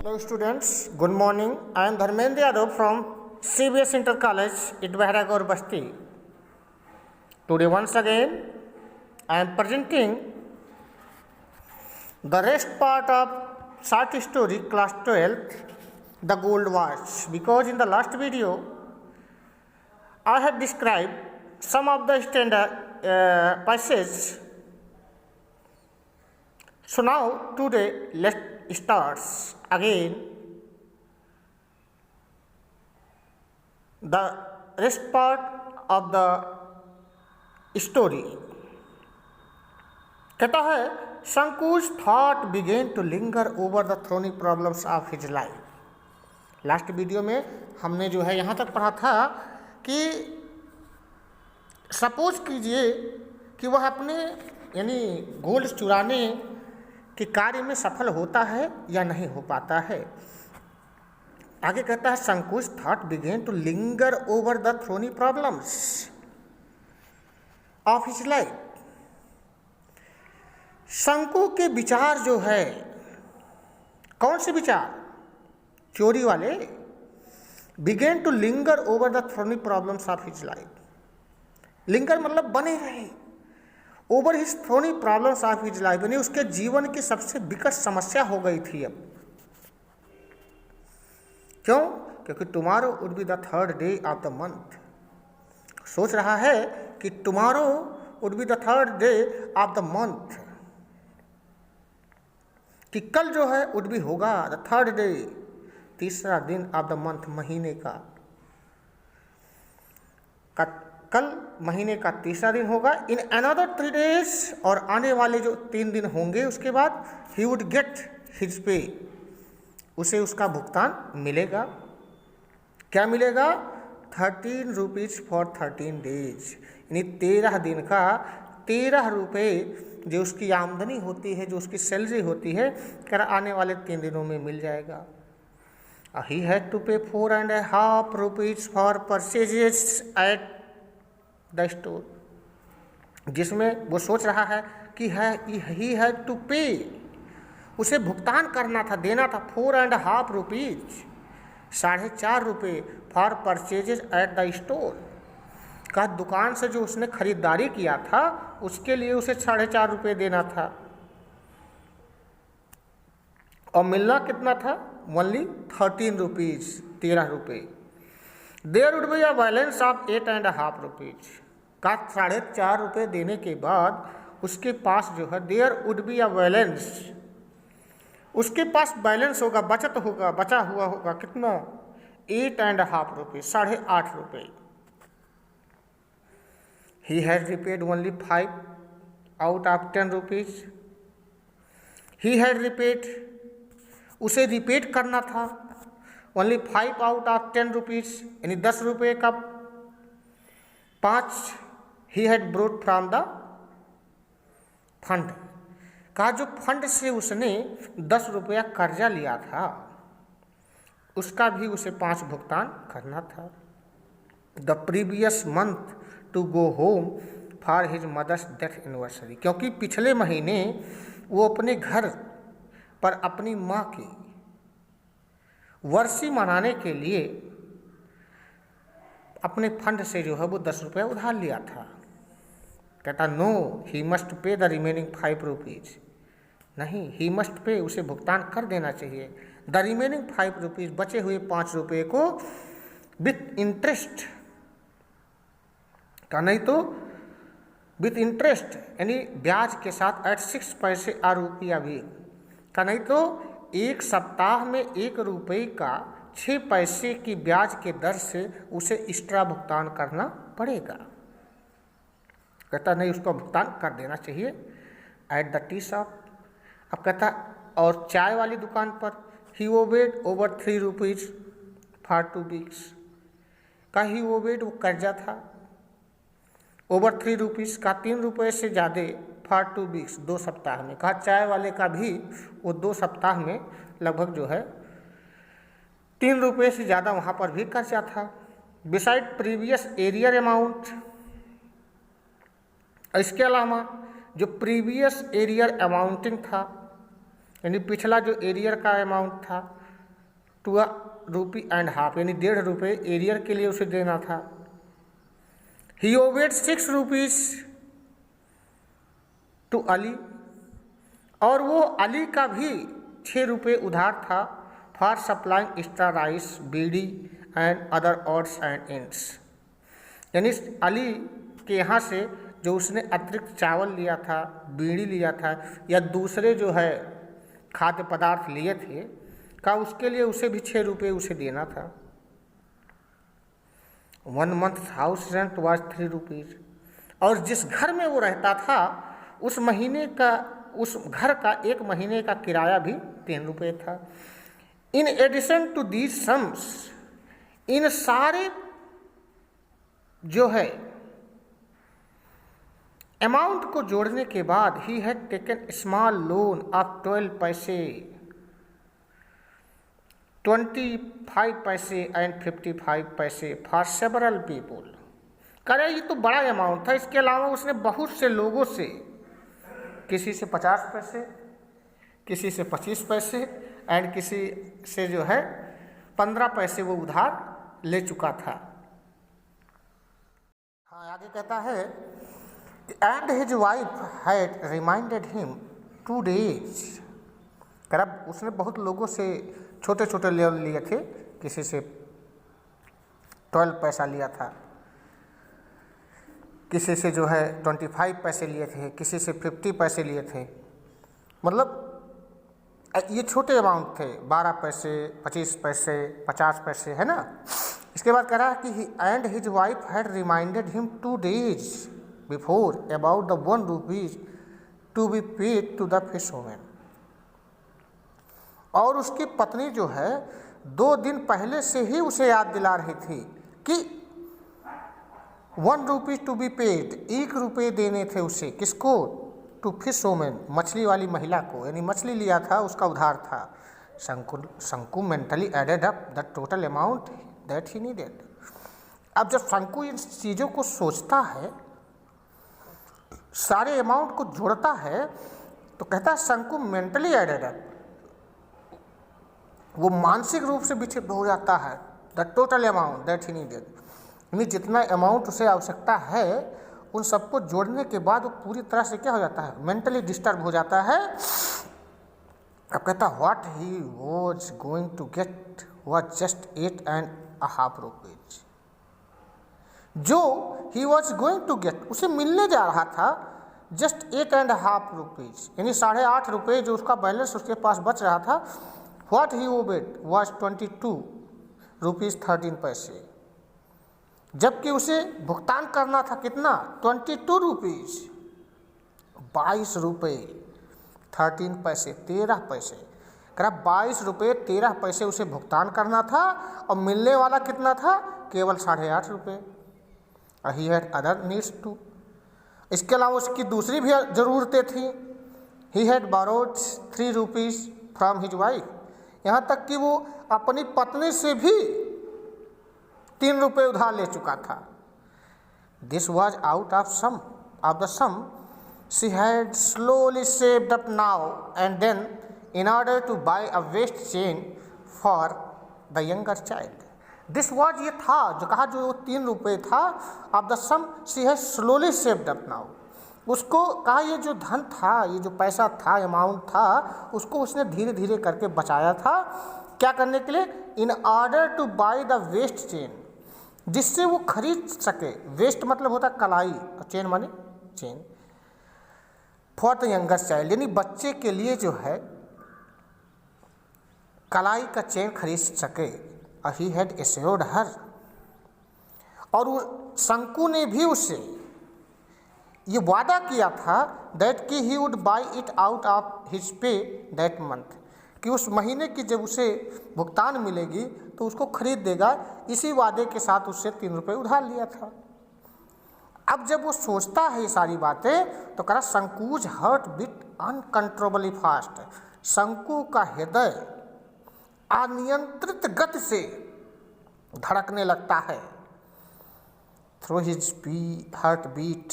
Hello students, good morning. I am Dharmendra Yadav from CBS Inter College, Itbaharagar Basti. Today once again I am presenting the rest part of short story class 12th, The Gold Watch, because in the last video I have described some of the standard passages. So now today let's start again the rest part of the story. कहता है संकुच thought began to linger over the thorny problems of his life. Last video में हमने जो है यहाँ तक पढ़ा था कि सपोज कीजिए कि वह अपने यानी गोल्ड चुराने के कार्य में सफल होता है या नहीं हो पाता है। आगे कहता है संकुच thought began to linger over the thorny problems of his life. Shanku के विचार जो है, कौन से विचार? चोरी वाले। Began to linger over the thorny problems of his life. Linger मतलब बने रहे over his thorny problems of his life, यानी उसके जीवन की सबसे विकट समस्या हो गई थी अब। क्यों? क्योंकि tomorrow would be the third day of the month. सोच रहा है कि tomorrow would be the third day of the month, कि कल जो है वुड बी होगा द थर्ड डे, तीसरा दिन ऑफ द मंथ, महीने का कल महीने का तीसरा दिन होगा। इन अनदर 3 days, और आने वाले जो 3 दिन होंगे उसके बाद he would get his pay, उसे उसका भुगतान मिलेगा। क्या मिलेगा? 13 रुपीज़ फॉर 13 days, यानी 13 दिन का 13 रुपये जो उसकी आमदनी होती है, जो उसकी सैलरी होती है, कर आने वाले 3 दिनों में मिल जाएगा। ही हैड टू पे 4.5 rupees for purchases at the store, जिसमें वो सोच रहा है कि ही हैड टू पे, उसे भुगतान करना था, देना था 4.5 रुपीज़, 4.5 रुपये for purchases at the store, का दुकान से जो उसने खरीदारी किया था उसके लिए उसे 4.5 रुपये देना था। और मिलना कितना था? ओनली 13 रुपीज़, 13 रुपये। There would be a balance of 8.5 rupees, का 4.5 रुपये देने के बाद उसके पास जो है there would be a balance, उसके पास बैलेंस होगा, बचत होगा, बचा हुआ होगा कितना? 8.5 रुपये, 8.5 रुपये। He has repaid only 5 out of 10 rupees. He had repaid, उसे रिपेड करना था ओनली 5 आउट ऑफ 10 रुपीज़, यानी 10 रुपये का 5 he had brought from the fund, का जो फंड से उसने 10 रुपया कर्जा लिया था उसका भी उसे 5 भुगतान करना था। The previous month to go home for his mother's death anniversary, क्योंकि पिछले महीने वो अपने घर पर अपनी माँ की वर्षी मनाने के लिए अपने फंड से जो है वो 10 रुपया उधार लिया था। कहता no, he must pay the remaining 5 rupees. नहीं, ही मस्ट पे, उसे भुगतान कर देना चाहिए द रिमेनिंग 5 रुपीज़, बचे हुए 5 रुपये को विथ इंटरेस्ट का, नहीं तो विथ इंटरेस्ट यानी ब्याज के साथ एट 6 पैसे आ रुपया भी का, नहीं तो 1 सप्ताह में 1 रुपये का 6 पैसे की ब्याज के दर से उसे एक्स्ट्रा भुगतान करना पड़ेगा। कहता नहीं, उसको भुगतान कर देना चाहिए एट द टी शॉप। अब कहता और चाय वाली दुकान पर ही ओवेड ओवर 3 रुपीज़ फॉर 2 वीक्स, का ही ओवेड वो कर्जा था ओवर 3 रुपीज़ का, 3 रुपये से ज़्यादा फॉर 2 वीक्स, 2 सप्ताह में। कहा चाय वाले का भी वो 2 सप्ताह में लगभग जो है 3 रुपये से ज़्यादा वहाँ पर भी कर्जा था। बिसाइड प्रीवियस एरियर अमाउंट, इसके अलावा जो प्रीवियस एरियर अमाउंटिंग था, यानी पिछला जो एरियर का अमाउंट था टू ₹1.50 यानी ₹1.5 एरियर के लिए उसे देना था। ही ओवेड ₹6 टू अली, और वो अली का भी ₹6 उधार था for supplying extra rice, bidi and other odds and ends, यानी अली के यहाँ से जो उसने अतिरिक्त चावल लिया था, बीड़ी लिया था या दूसरे जो है खाद्य पदार्थ लिए थे का उसके लिए उसे भी ₹6 उसे देना था। 1 month हाउस रेंट वाज ₹3, और जिस घर में वो रहता था उस महीने का, उस घर का 1 महीने का किराया भी ₹3 था। In addition to these sums, इन सारे जो है अमाउंट को जोड़ने के बाद ही had taken small loan of 12 पैसे, 25 पैसे एंड 55 पैसे फॉर सेवरल पीपुल। करे ये तो बड़ा अमाउंट था, इसके अलावा उसने बहुत से लोगों से, किसी से 50 पैसे, किसी से 25 पैसे एंड किसी से जो है 15 पैसे वो उधार ले चुका था। हाँ, आगे कहता है and his wife had reminded him 2 days। करब उसने बहुत लोगों से छोटे छोटे लोन लिए थे, किसी से 12 पैसा लिया था, किसी से जो है 25 पैसे लिए थे, किसी से 50 पैसे लिए थे, मतलब ये छोटे अमाउंट थे, 12 पैसे, 25 पैसे, 50 पैसे, है ना। इसके बाद कह रहा है कि and his wife had reminded him 2 days before about the ₹1 to be paid to the fisherman. और उसकी पत्नी जो है 2 दिन पहले से ही उसे याद दिला रही थी कि ₹1 टू बी पेड, ₹1 देने थे उसे, किसको, टू फिशरमैन, मछली वाली महिला को, यानी मछली लिया था उसका उधार था। Shanku mentally added up the total amount that he needed. अब जब शंकु इन चीज़ों को सोचता है, सारे अमाउंट को जोड़ता है, तो कहता है शंकु मेंटली एडेड अप, वो मानसिक रूप से विक्षिप्त हो जाता है, the total amount that he needed, यानी जितना अमाउंट उसे आवश्यकता है उन सबको जोड़ने के बाद वो पूरी तरह से क्या हो जाता है, मेंटली डिस्टर्ब हो जाता है। अब कहता what he was going to get was just ₹8.50। जो he was going to get, उसे मिलने जा रहा था जस्ट ₹8.50, यानी ₹8.5 जो उसका बैलेंस उसके पास बच रहा था। व्हाट ही ओवेड वॉज ₹22.13, जबकि उसे भुगतान करना था कितना, ₹22, ₹22.13, 13 पैसे, करा ₹22.13 उसे भुगतान करना था और मिलने वाला कितना था, केवल ₹8.5। He had other needs too, इसके अलावा उसकी दूसरी भी ज़रूरतें थी। He had borrowed ₹3 from his wife, यहाँ तक कि वो अपनी पत्नी से भी ₹3 उधार ले चुका था। This was out of the sum she had slowly saved up now and then in order to buy a waist chain for the younger child. This was, ये था जो कहा, जो ₹3 था, of the sum she had slowly saved up now, उसको कहा ये जो धन था, ये जो पैसा था, अमाउंट था, उसको उसने धीरे धीरे करके बचाया था। क्या करने के लिए, in order to buy the waist chain, जिससे वो खरीद सके, वेस्ट मतलब होता कलाई और चेन माने chain, for the younger child, यानी बच्चे के लिए जो है कलाई का चेन खरीद सके। ही हैड एश्योर्ड हर, और शंकु ने भी उससे ये वादा किया था दैट कि he would buy it out of his pay that month, कि उस महीने की जब उसे भुगतान मिलेगी तो उसको खरीद देगा। इसी वादे के साथ उससे ₹3 उधार लिया था। अब जब वो सोचता है ये सारी बातें तो कहा Shanku's heart beat uncontrollably fast, Shanku का हृदय अनियंत्रित गति से धड़कने लगता है। Through his heart beat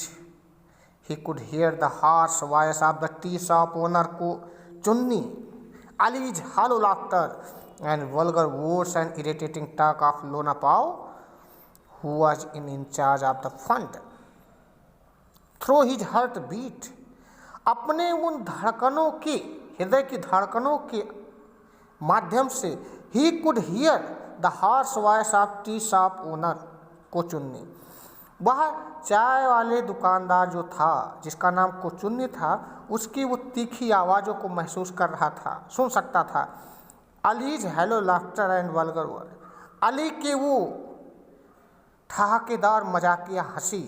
he could hear the harsh voice of the tea shop owner को Chunni, Ali's hollow laughter, and vulgar words and irritating talk of Lona Pao, who was in charge of the fund. Through his heartbeat, अपने उन धड़कनों की, हृदय की धड़कनों के माध्यम से he could hear the harsh voice of tea shop owner कोचुन्नी. वह चाय वाले दुकानदार जो था, जिसका नाम कोचुन्नी था, उसकी वो तीखी आवाज़ों को महसूस कर रहा था, सुन सकता था. Allies hello laughter and vulgar word, Ali के वो ठहाकेदार मजाकिया हंसी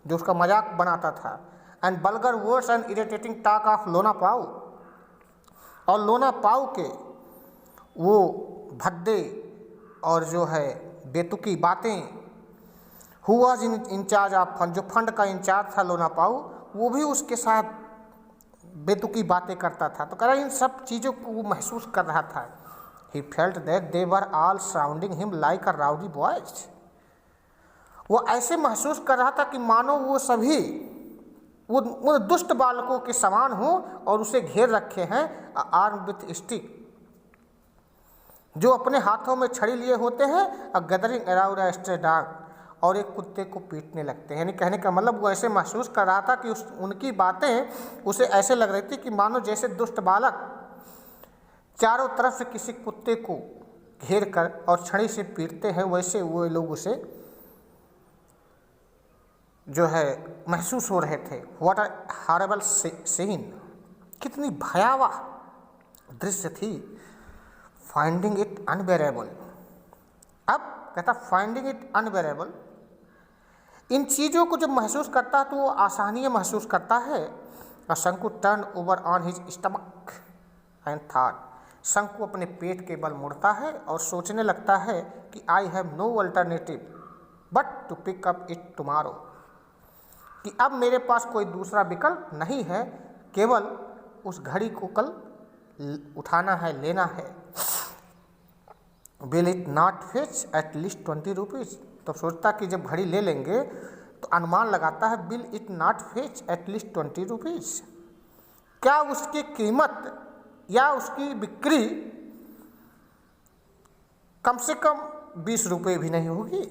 जो उसका मजाक बनाता था, and vulgar words and irritating talk of लोना पाऊ, और लोना पाऊ के वो भद्दे और जो है बेतुकी बातें. Who was in charge of fund, जो फंड का इंचार्ज था लोना पाऊ, वो भी उसके साथ बेतुकी बातें करता था. तो कह रहा इन सब चीज़ों को वो महसूस कर रहा था. He felt that they were all surrounding him like a rowdy boys. वो ऐसे महसूस कर रहा था कि मानो वो सभी वो दुष्ट बालकों के समान हो और उसे घेर रखे हैं, आर्म विथ स्टिक, जो अपने हाथों में छड़ी लिए होते हैं, अ गैदरिंग अराउंड अ स्ट्रे डॉग, और एक कुत्ते को पीटने लगते हैं. यानी कहने का मतलब वो ऐसे महसूस कर रहा था कि उनकी बातें उसे ऐसे लग रही थी कि मानो जैसे दुष्ट बालक चारों तरफ से किसी कुत्ते को घेर कर और छड़ी से पीटते हैं, वैसे वो लोग उसे जो है महसूस हो रहे थे. व्हाट अ हॉरिबल सीन, कितनी भयावह दृश्य थी. फाइंडिंग इट अनबेरेबल, अब कहता फाइंडिंग इट अनबेरेबल, इन चीज़ों को जब महसूस करता है तो वो आसानी महसूस करता है. और शंकु turn over on his stomach and thought, शंकु अपने पेट के बल मुड़ता है और सोचने लगता है कि I have no alternative but to pick up it tomorrow, कि अब मेरे पास कोई दूसरा विकल्प नहीं है, केवल उस घड़ी को कल उठाना है, लेना है. Will it not fetch at least 20 rupees, तो सोचता कि जब घड़ी ले लेंगे तो अनुमान लगाता है will it not fetch at least 20 rupees, क्या उसकी कीमत या उसकी बिक्री कम से कम 20 रुपये भी नहीं होगी.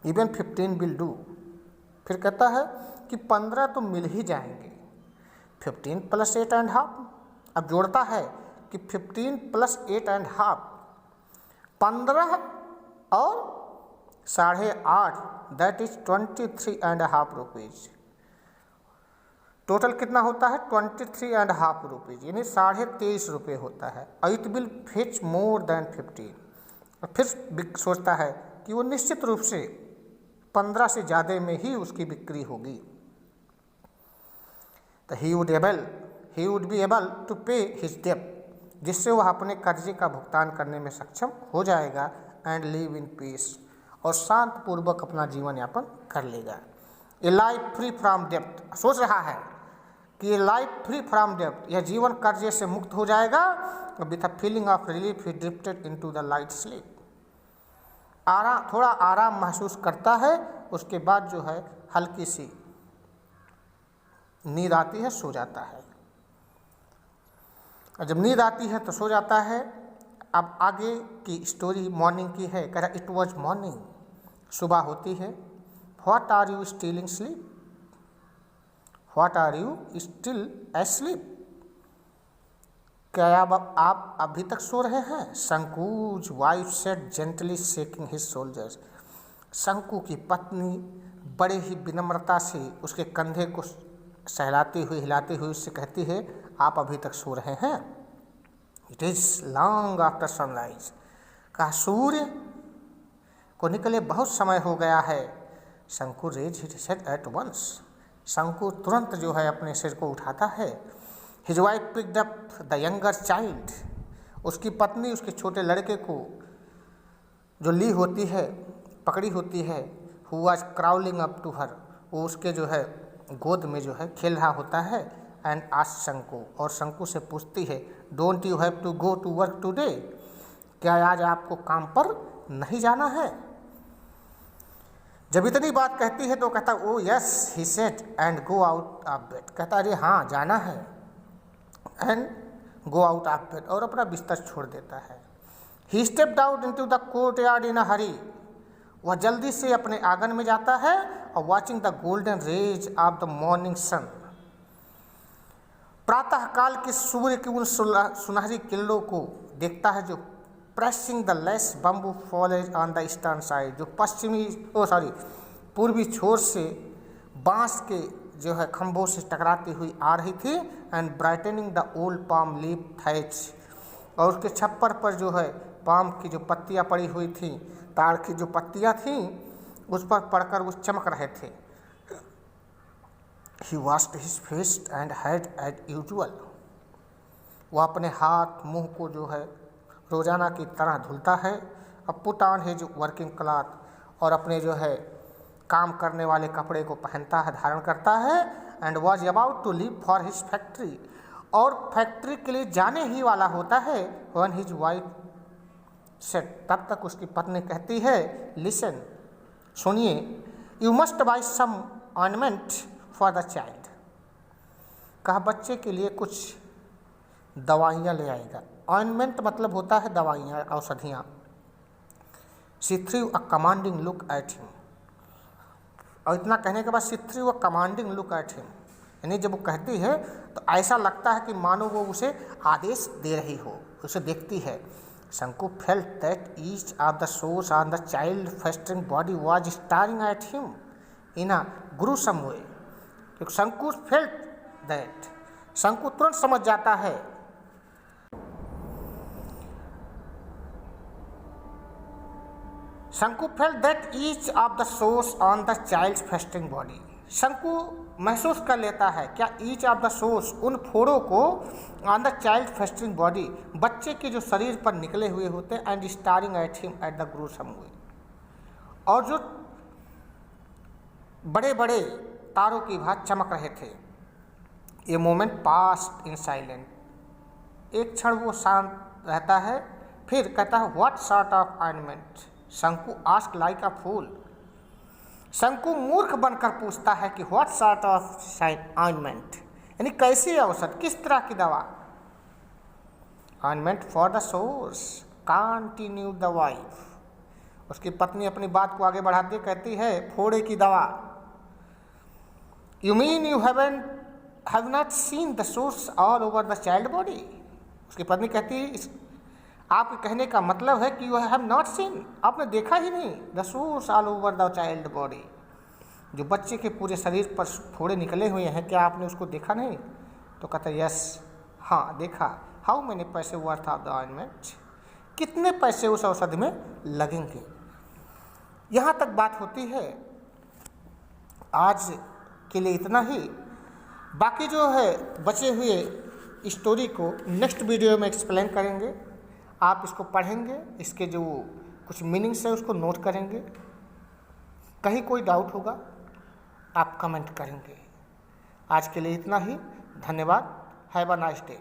इवन 15 विल डू, फिर कहता है कि 15 तो मिल ही जाएंगे. 15 + 8.5, अब जोड़ता है कि 15 + 8.5, 15 और 8.5, दैट इज 23.5 रुपीज़. टोटल कितना होता है 23.5 रुपीज़, यानी 23.5 रुपये होता है. It will fetch more than 15, और फिर सोचता है कि वो निश्चित रूप से 15 से ज़्यादा में ही उसकी बिक्री होगी. तो he would be able to pay his डेब्ट, जिससे वह अपने कर्जे का भुगतान करने में सक्षम हो जाएगा. एंड लिव इन पीस, और शांतपूर्वक अपना जीवन यापन कर लेगा. ए लाइफ फ्री फ्रॉम डेब्ट, सोच रहा है कि ये लाइफ फ्री फ्रॉम डेब्ट, यह जीवन कर्जे से मुक्त हो जाएगा. With a feeling of relief he drifted into the light sleep, थोड़ा आराम महसूस करता है. उसके बाद जो है हल्की सी नींद आती है, सो जाता है. और जब नींद आती है तो सो जाता है. अब आगे की स्टोरी मॉर्निंग की है. कह रहा इट वॉज मॉर्निंग, सुबह होती है. What are you still sleep, what are you still asleep, क्या आप अभी तक सो रहे हैं. Shanku's wife said gently shaking his shoulders, Shanku की पत्नी बड़े ही विनम्रता से उसके कंधे को सहलाती हुई हिलाती हुई उससे कहती है आप अभी तक सो रहे हैं. It is long after sunrise, कहा सूर्य को निकले बहुत समय हो गया है. Shanku raise his head at once, Shanku तुरंत जो है अपने सिर को उठाता है. His wife picked up the younger child, उसकी पत्नी उसके छोटे लड़के को जो ली होती है, पकड़ी होती है. Who was crawling up to her, वो उसके जो है गोद में जो है खेल रहा होता है. एंड आस्क्ड शंकु, और शंकु से पूछती है don't you have to go to work today, क्या आज आपको काम पर नहीं जाना है. जब इतनी बात कहती है तो कहता oh yes he said and go out of bed, कहता अरे हाँ जाना है. And go out of bed, और अपना बिस्तर छोड़ देता है। He stepped out into the courtyard in a hurry, वह जल्दी से अपने आंगन में जाता है और watching the golden rays of the morning sun, प्रातःकाल के सूर्य की उन सुनहरी किरणों को देखता है जो pressing the less bamboo फॉलेज on the eastern side, जो पूर्वी छोर से बांस के जो है खंभों से टकराती हुई आ रही थी, and brightening the old palm leaf thatch, और उसके छप्पर पर जो है पाम की जो पत्तियां पड़ी हुई थी, ताड़ की जो पत्तियां थीं उस पर पड़कर वो चमक रहे थे। He washed his face and head as usual, वह अपने हाथ मुंह को जो है रोजाना की तरह धुलता है। अब put on his working cloth, और अपने जो है काम करने वाले कपड़े को पहनता है, धारण करता है। And was about to leave for his factory, और फैक्ट्री के लिए जाने ही वाला होता है। वन हिज वाइफ सेड, तब तक उसकी पत्नी कहती है, लिसन, सुनिए, you must buy some ornament for the child, कहा बच्चे के लिए कुछ दवाइयाँ ले आएगा। ऑर्नामेंट मतलब होता है दवाइयाँ, औषधियाँ। She through a commanding look at him, और इतना कहने के बाद she through a commanding look at him, यानी जब वो कहती है तो ऐसा लगता है कि मानो वो उसे आदेश दे रही हो, उसे देखती है। Shanku felt that each of the sores on the child festering body was staring at him in a gruesome way, क्योंकि शंकु फेल्ट दैट, शंकु तुरंत समझ जाता है, Shanku felt that each of the sores on the child festering body, Shanku महसूस कर लेता है, क्या ईच ऑफ द सोर्स, उन फोड़ों को, on the child festering body, बच्चे के जो शरीर पर निकले हुए होते, and staring at him at the gruesome way, और जो बड़े बड़े तारों की भांति चमक रहे थे। A moment past in silent, एक क्षण वो शांत रहता है, फिर कहता है, व्हाट सॉर्ट ऑफ ऑर्नामेंट, शंकु आस्क लाइक अ फूल, शंकु मूर्ख बनकर पूछता है कि व्हाट सॉर्ट ऑफ ऑर्नामेंट, यानी कैसी औषध, किस तरह की दवा। Ornament for the source, continue the wife, उसकी पत्नी अपनी बात को आगे बढ़ाती कहती है, फोड़े की दवा। You mean you have not seen the source all over the child body, उसकी पत्नी कहती है, आपके कहने का मतलब है कि यू हैव नॉट सीन, आपने देखा ही नहीं, the source all over the child body, जो बच्चे के पूरे शरीर पर फोड़े निकले हुए हैं, क्या आपने उसको देखा नहीं? तो कहता है, यस, हाँ देखा। हाउ मैनी पैसे वर्थ ऑफ द ऑर्नामेंट, कितने पैसे उस औषधि में लगेंगे। यहाँ तक बात होती है। आज के लिए इतना ही, बाकी जो है बचे हुए स्टोरी को नेक्स्ट वीडियो में एक्सप्लेन करेंगे। आप इसको पढ़ेंगे, इसके जो कुछ मीनिंग्स है उसको नोट करेंगे, कहीं कोई डाउट होगा आप कमेंट करेंगे। आज के लिए इतना ही, धन्यवाद। Have a nice day.